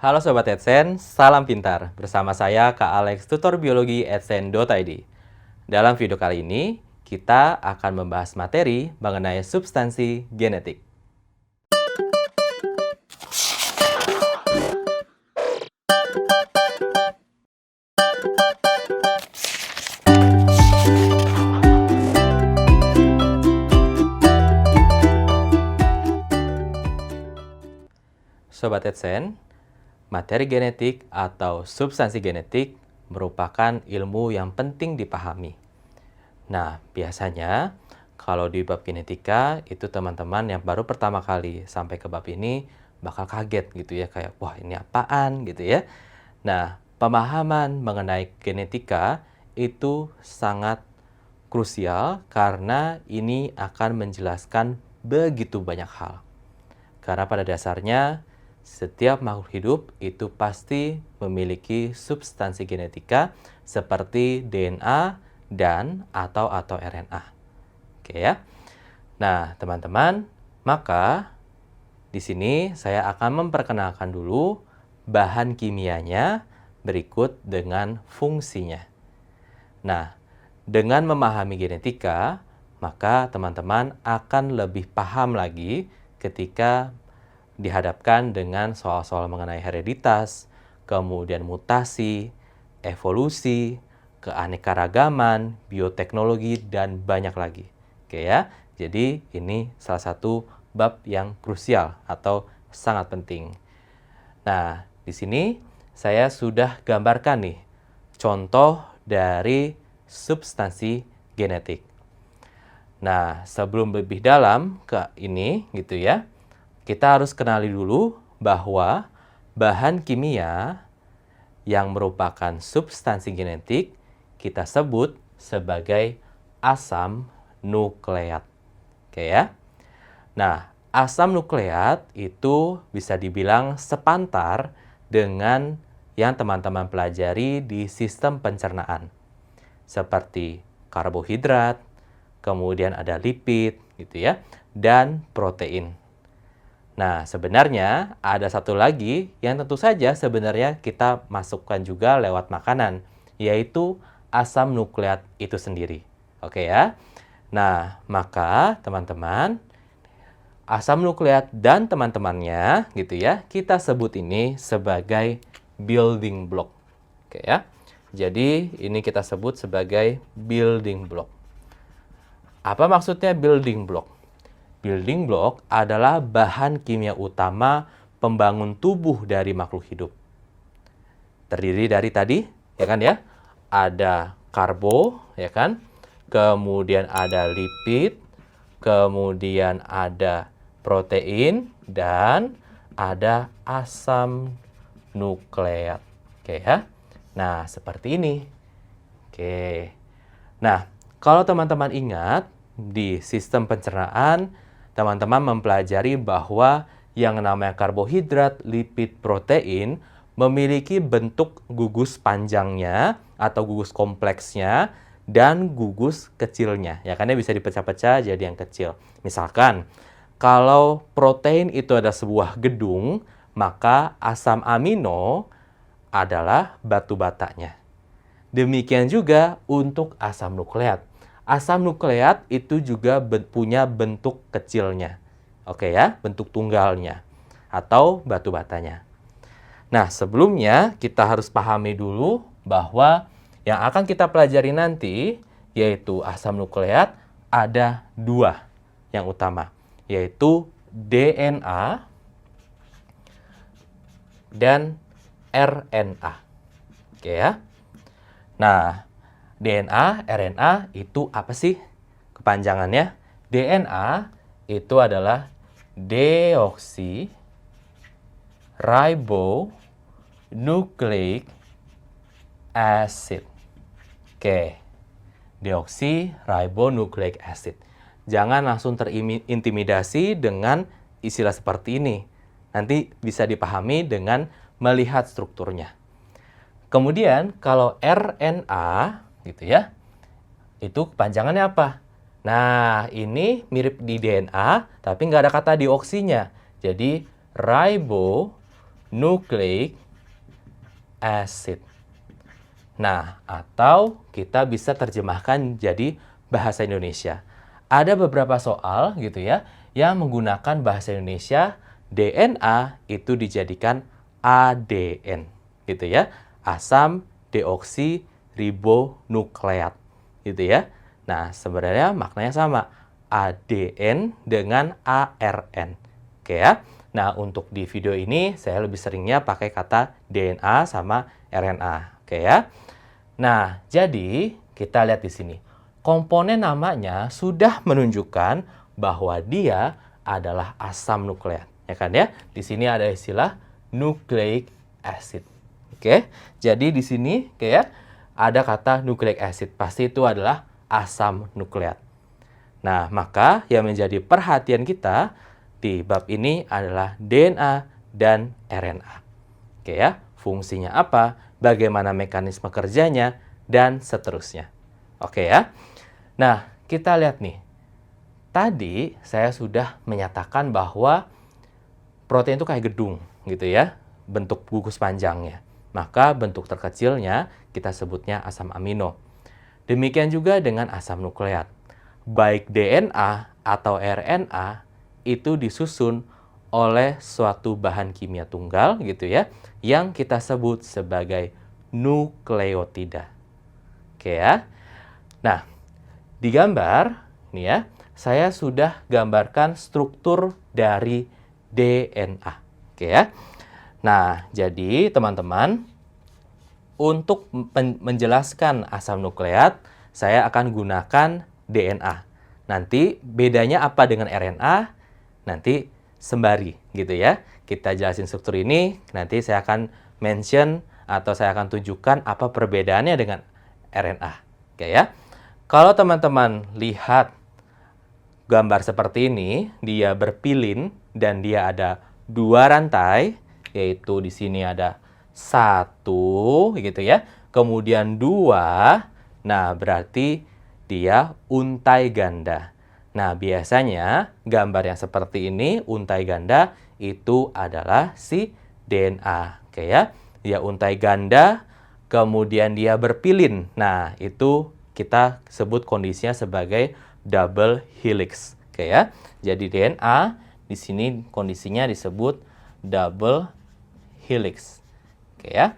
Halo Sobat Edsen, salam pintar. Bersama saya Kak Alex, tutor biologi edsen.id. Dalam video kali ini, kita akan membahas materi mengenai substansi genetik. Sobat Edsen, materi genetik atau substansi genetik merupakan ilmu yang penting dipahami. Nah, biasanya kalau di bab genetika itu teman-teman yang baru pertama kali sampai ke bab ini bakal kaget gitu ya, kayak wah ini apaan gitu ya. Nah, pemahaman mengenai genetika itu sangat krusial karena ini akan menjelaskan begitu banyak hal. Karena pada dasarnya setiap makhluk hidup itu pasti memiliki substansi genetika seperti DNA dan atau RNA. Oke ya. Nah, teman-teman, maka di sini saya akan memperkenalkan dulu bahan kimianya berikut dengan fungsinya. Nah, dengan memahami genetika, maka teman-teman akan lebih paham lagi ketika dihadapkan dengan soal-soal mengenai hereditas, kemudian mutasi, evolusi, keanekaragaman, bioteknologi, dan banyak lagi. Oke ya, jadi ini salah satu bab yang krusial atau sangat penting. Nah, di sini saya sudah gambarkan nih contoh dari substansi genetik. Nah, sebelum lebih dalam ke ini gitu ya, kita harus kenali dulu bahwa bahan kimia yang merupakan substansi genetik kita sebut sebagai asam nukleat. Oke ya. Nah, asam nukleat itu bisa dibilang sepantar dengan yang teman-teman pelajari di sistem pencernaan. Seperti karbohidrat, kemudian ada lipid gitu ya, dan protein. Nah, sebenarnya ada satu lagi yang tentu saja sebenarnya kita masukkan juga lewat makanan, yaitu asam nukleat itu sendiri. Oke ya. Nah, maka teman-teman, asam nukleat dan teman-temannya gitu ya, kita sebut ini sebagai building block. Oke ya. Jadi, ini kita sebut sebagai building block. Apa maksudnya building block? Building block adalah bahan kimia utama pembangun tubuh dari makhluk hidup. Terdiri dari tadi, ya kan ya? Ada karbo, ya kan? Kemudian ada lipid, kemudian ada protein, dan ada asam nukleat. Oke ya? Nah, seperti ini. Oke. Nah, kalau teman-teman ingat, di sistem pencernaan, teman-teman mempelajari bahwa yang namanya karbohidrat, lipid, protein memiliki bentuk gugus panjangnya atau gugus kompleksnya dan gugus kecilnya. Ya, karena bisa dipecah-pecah jadi yang kecil. Misalkan, kalau protein itu ada sebuah gedung, maka asam amino adalah batu batanya. Demikian juga untuk asam nukleat. Asam nukleat itu juga punya bentuk kecilnya. Oke ya, bentuk tunggalnya atau batu batanya. Nah, sebelumnya kita harus pahami dulu bahwa yang akan kita pelajari nanti yaitu asam nukleat ada dua yang utama, yaitu DNA dan RNA. Oke ya. Nah, DNA, RNA itu apa sih kepanjangannya? DNA itu adalah deoksiribonucleic acid. Oke, deoksiribonucleic acid. Jangan langsung terintimidasi dengan istilah seperti ini. Nanti bisa dipahami dengan melihat strukturnya. Kemudian kalau RNA gitu ya, itu kepanjangannya apa? Nah, ini mirip di DNA, tapi nggak ada kata deoksinya. Jadi, ribo nucleic acid. Nah, atau kita bisa terjemahkan jadi bahasa Indonesia. Ada beberapa soal gitu ya, yang menggunakan bahasa Indonesia, DNA itu dijadikan ADN, gitu ya. Asam deoksiribonukleat, gitu ya. Nah, sebenarnya maknanya sama, ADN dengan ARN. Oke ya. Nah, untuk di video ini saya lebih seringnya pakai kata DNA sama RNA. Oke ya. Nah, jadi kita lihat di sini. Komponen namanya sudah menunjukkan bahwa dia adalah asam nukleat. Ya kan ya? Di sini ada istilah nucleic acid. Oke. Jadi di sini kayak ada kata nucleic acid. Pasti itu adalah asam nukleat. Nah, maka yang menjadi perhatian kita di bab ini adalah DNA dan RNA. Oke ya, fungsinya apa, bagaimana mekanisme kerjanya, dan seterusnya. Oke ya. Nah, kita lihat nih. Tadi saya sudah menyatakan bahwa protein itu kayak gedung gitu ya, bentuk gugus panjangnya. Maka bentuk terkecilnya kita sebutnya asam amino. Demikian juga dengan asam nukleat. Baik DNA atau RNA itu disusun oleh suatu bahan kimia tunggal gitu ya, yang kita sebut sebagai nukleotida. Oke ya. Nah, di gambar nih ya, saya sudah gambarkan struktur dari DNA. Oke ya. Nah, jadi teman-teman, untuk menjelaskan asam nukleat, saya akan gunakan DNA. Nanti bedanya apa dengan RNA? Nanti sembari gitu ya. Kita jelasin struktur ini, nanti saya akan mention atau saya akan tunjukkan apa perbedaannya dengan RNA. Oke ya. Kalau teman-teman lihat gambar seperti ini, dia berpilin dan dia ada 2 rantai, yaitu di sini ada 1 gitu ya. Kemudian 2, nah berarti dia untai ganda. Nah, biasanya gambar yang seperti ini, untai ganda, itu adalah si DNA. Oke ya, dia untai ganda, kemudian dia berpilin. Nah, itu kita sebut kondisinya sebagai double helix. Oke ya, jadi DNA di sini kondisinya disebut double helix. Oke ya,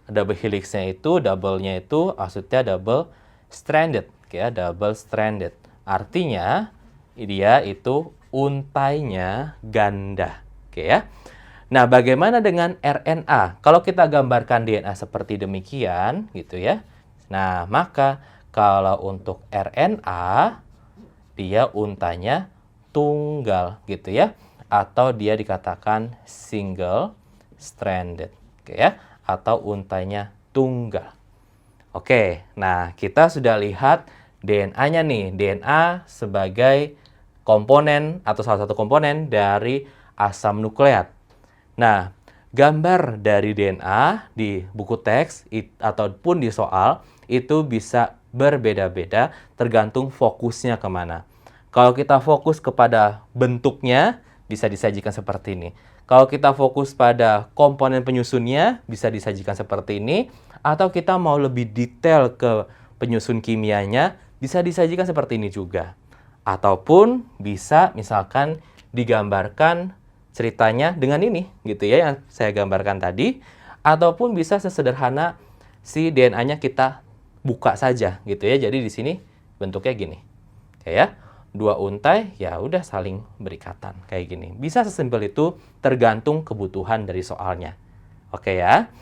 double helixnya itu, double-nya itu maksudnya double stranded. Oke ya, double stranded. Artinya, dia itu untainya ganda. Oke ya. Nah, bagaimana dengan RNA? Kalau kita gambarkan DNA seperti demikian, gitu ya. Nah, maka kalau untuk RNA, dia untainya tunggal, gitu ya. Atau dia dikatakan single stranded. Oke ya. Atau untainya tunggal. Oke, nah kita sudah lihat DNA-nya nih, DNA sebagai komponen atau salah satu komponen dari asam nukleat. Nah, gambar dari DNA di buku teks ataupun di soal itu bisa berbeda-beda tergantung fokusnya kemana. Kalau kita fokus kepada bentuknya, bisa disajikan seperti ini. Kalau kita fokus pada komponen penyusunnya, bisa disajikan seperti ini. Atau kita mau lebih detail ke penyusun kimianya, bisa disajikan seperti ini juga. Ataupun bisa misalkan digambarkan ceritanya dengan ini, gitu ya, yang saya gambarkan tadi. Ataupun bisa sesederhana si DNA-nya kita buka saja, gitu ya. Jadi di sini bentuknya gini, ya. 2 untai, ya udah saling berikatan kayak gini. Bisa sesimpel itu tergantung kebutuhan dari soalnya. Oke ya.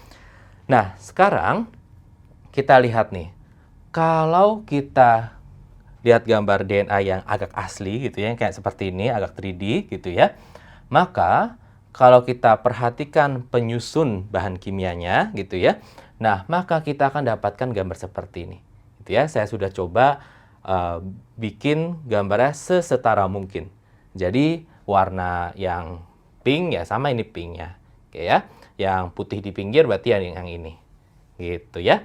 Nah, sekarang kita lihat nih. Kalau kita lihat gambar DNA yang agak asli gitu ya, kayak seperti ini, agak 3D gitu ya. Maka kalau kita perhatikan penyusun bahan kimianya gitu ya. Nah, maka kita akan dapatkan gambar seperti ini. Gitu ya. Saya sudah coba bikin gambarnya sesetara mungkin. Jadi warna yang pink ya sama ini pinknya. Oke ya. Yang putih di pinggir berarti yang ini. Gitu ya.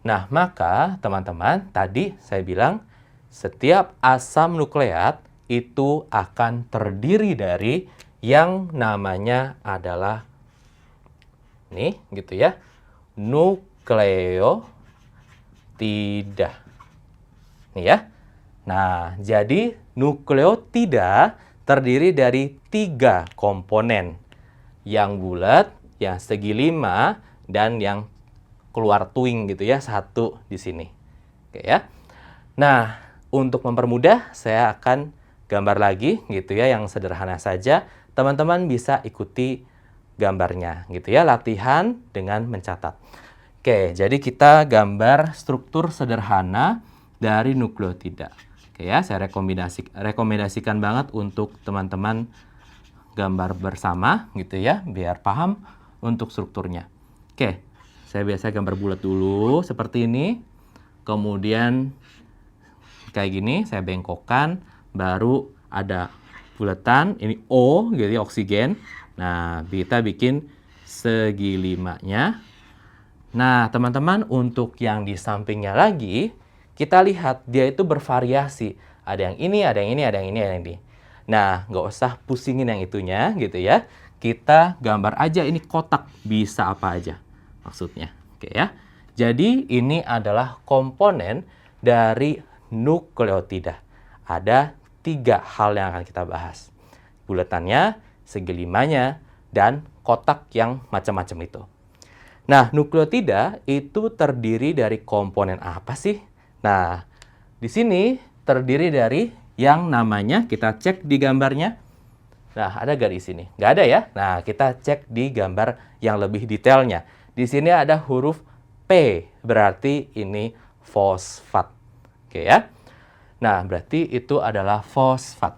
Nah, maka teman-teman tadi saya bilang setiap asam nukleat itu akan terdiri dari yang namanya adalah Nih, gitu ya. Nukleotida. Nih ya. Nah, jadi nukleotida terdiri dari 3 komponen. Yang bulat, yang segi 5, dan yang keluar tuing gitu ya, 1 di sini. Oke ya. Nah, untuk mempermudah, saya akan gambar lagi gitu ya, yang sederhana saja. Teman-teman bisa ikuti gambarnya gitu ya, latihan dengan mencatat. Oke, jadi kita gambar struktur sederhana dari nukleotida. Oke ya, saya rekomendasikan banget untuk teman-teman gambar bersama gitu ya, biar paham untuk strukturnya. Oke, saya biasa gambar bulat dulu seperti ini. Kemudian kayak gini, saya bengkokkan, baru ada bulatan, ini O, gitu ya, oksigen. Nah, kita bikin segi 5-nya. Nah, teman-teman, untuk yang di sampingnya lagi, kita lihat dia itu bervariasi. Ada yang ini, ada yang ini, ada yang ini, ada yang ini. Nah, nggak usah pusingin yang itunya, gitu ya. Kita gambar aja ini kotak, bisa apa aja maksudnya. Oke ya. Jadi, ini adalah komponen dari nukleotida. Ada 3 hal yang akan kita bahas. Buletannya, segi 5-nya, dan kotak yang macam-macam itu. Nah, nukleotida itu terdiri dari komponen apa sih? Nah, di sini terdiri dari yang namanya, kita cek di gambarnya. Nah, ada nggak di sini? Nggak ada ya? Nah, kita cek di gambar yang lebih detailnya. Di sini ada huruf P, berarti ini fosfat. Oke ya. Nah, berarti itu adalah fosfat.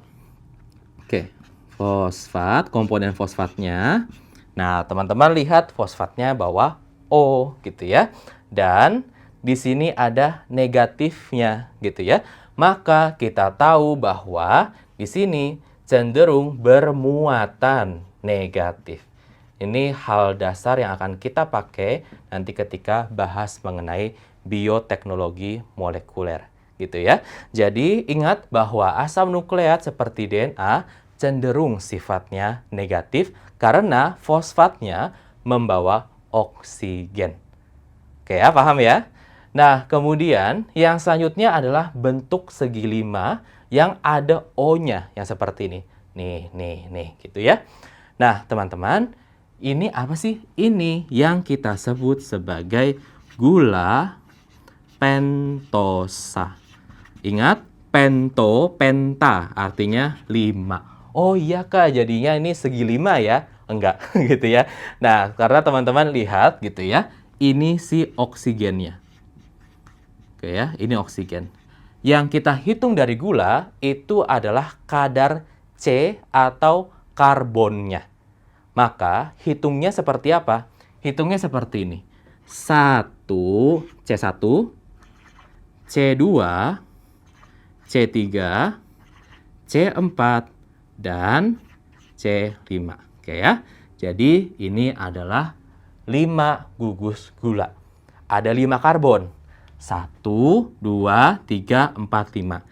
Oke, fosfat, komponen fosfatnya. Nah, teman-teman lihat fosfatnya bawah O gitu ya. Dan di sini ada negatifnya gitu ya. Maka kita tahu bahwa di sini cenderung bermuatan negatif. Ini hal dasar yang akan kita pakai nanti ketika bahas mengenai bioteknologi molekuler. Gitu ya. Jadi ingat bahwa asam nukleat seperti DNA cenderung sifatnya negatif karena fosfatnya membawa oksigen. Oke ya, paham ya? Nah, kemudian yang selanjutnya adalah bentuk segi 5 yang ada O-nya yang seperti ini. Nih, gitu ya. Nah, teman-teman, ini apa sih? Ini yang kita sebut sebagai gula pentosa. Ingat, penta artinya 5. Oh iya Kak, jadinya ini segi 5 ya? Enggak, gitu ya. Nah, karena teman-teman lihat gitu ya, ini si oksigennya. Oke ya, ini oksigen. Yang kita hitung dari gula itu adalah kadar C atau karbonnya. Maka, hitungnya seperti apa? Hitungnya seperti ini. 1, C1, C2, C3, C4, dan C5. Oke ya. Jadi ini adalah 5 gugus gula. Ada 5 karbon. 1, 2, 3, 4, 5.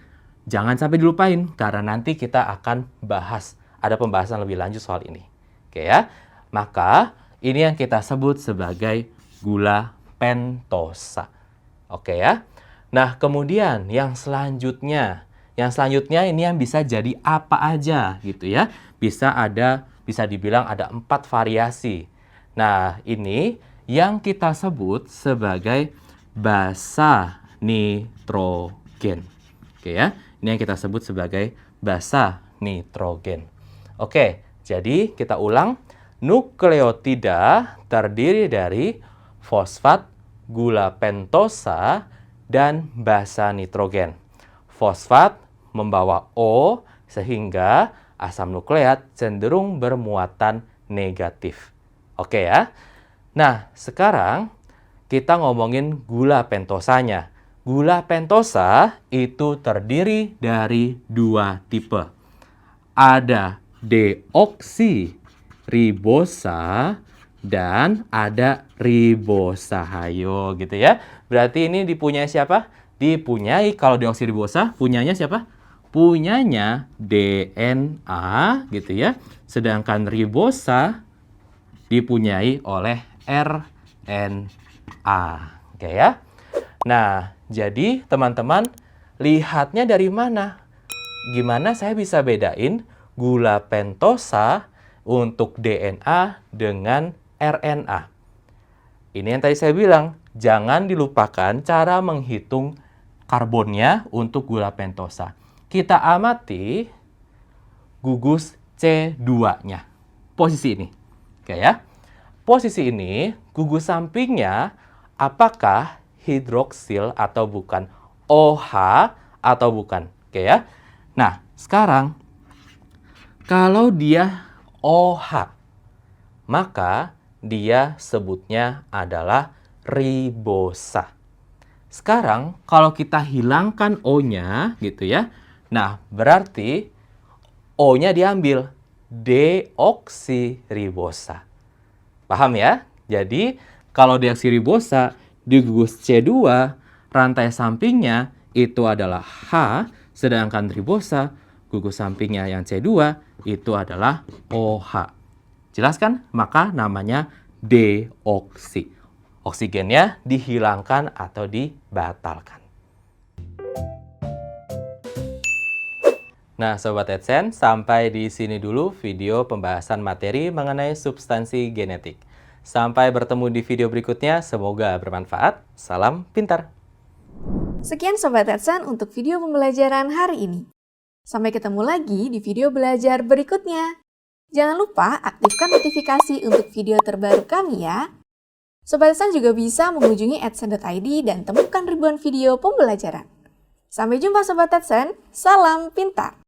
Jangan sampai dilupain karena nanti kita akan bahas. Ada pembahasan lebih lanjut soal ini. Oke ya. Maka ini yang kita sebut sebagai gula pentosa. Oke ya. Nah, kemudian yang selanjutnya ini yang bisa jadi apa aja gitu ya. Bisa dibilang ada 4 variasi. Nah, ini yang kita sebut sebagai basa nitrogen. Oke ya. Ini yang kita sebut sebagai basa nitrogen. Oke, jadi kita ulang. Nukleotida terdiri dari fosfat, gula pentosa, dan basa nitrogen. Fosfat membawa O sehingga asam nukleat cenderung bermuatan negatif. Oke ya. Nah, sekarang kita ngomongin gula pentosanya. Gula pentosa itu terdiri dari 2 tipe. Ada deoksiribosa dan ada ribosa. Hayo gitu ya. Berarti ini dipunyai siapa? Dipunyai, kalau deoksiribosa punyanya siapa? Punyanya DNA gitu ya. Sedangkan ribosa dipunyai oleh RNA. Oke ya. Nah, jadi teman-teman lihatnya dari mana? Gimana saya bisa bedain gula pentosa untuk DNA dengan RNA? Ini yang tadi saya bilang, jangan dilupakan cara menghitung karbonnya untuk gula pentosa. Kita amati gugus C2-nya. Posisi ini. Oke ya. Posisi ini, gugus sampingnya apakah hidroksil atau bukan? OH atau bukan? Oke ya. Nah, sekarang kalau dia OH, maka dia sebutnya adalah ribosa. Sekarang kalau kita hilangkan O-nya gitu ya. Nah, berarti O-nya diambil deoksiribosa. Paham ya? Jadi, kalau deoksiribosa di gugus C2, rantai sampingnya itu adalah H, sedangkan ribosa, gugus sampingnya yang C2, itu adalah OH. Jelas kan? Maka namanya deoksi. Oksigennya dihilangkan atau dibatalkan. Nah, Sobat Edsen, sampai di sini dulu video pembahasan materi mengenai substansi genetik. Sampai bertemu di video berikutnya, semoga bermanfaat. Salam pintar! Sekian Sobat Edsen untuk video pembelajaran hari ini. Sampai ketemu lagi di video belajar berikutnya. Jangan lupa aktifkan notifikasi untuk video terbaru kami ya. Sobat Edsen juga bisa mengunjungi edsen.id dan temukan ribuan video pembelajaran. Sampai jumpa Sobat Edsen, salam pintar!